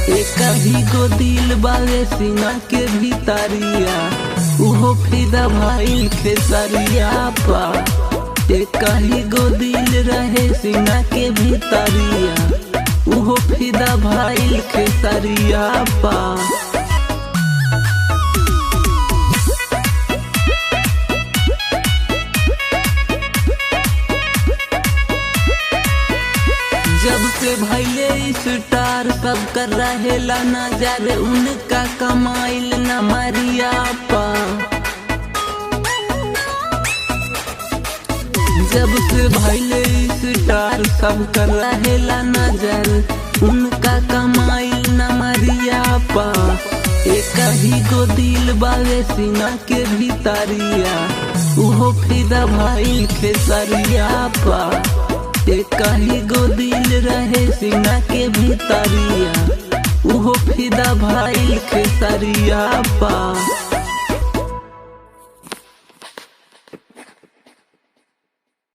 एक ही गो दिल बावे सीना के भीतरिया, उहो फिदा भइल खेसरिया पा। एक ही गो दिल रहे सीना के भीतरिया, उहो फिदा भइल खेसरिया पा। जब से भइले स्टार सब कर रहेला नजर, उनका कमाइल न मरिया पा। जब से भइले स्टार सब कर रहेला नजर, उनका कमाइल न मरिया पा। एक ही गो दिल बावे सीना के भीतरिया, उहो फिदा भइल खेसरिया पा। एक ही गो दिल रहे सीना के भीतरिया, उहो फिदा भइल खेसरिया पा।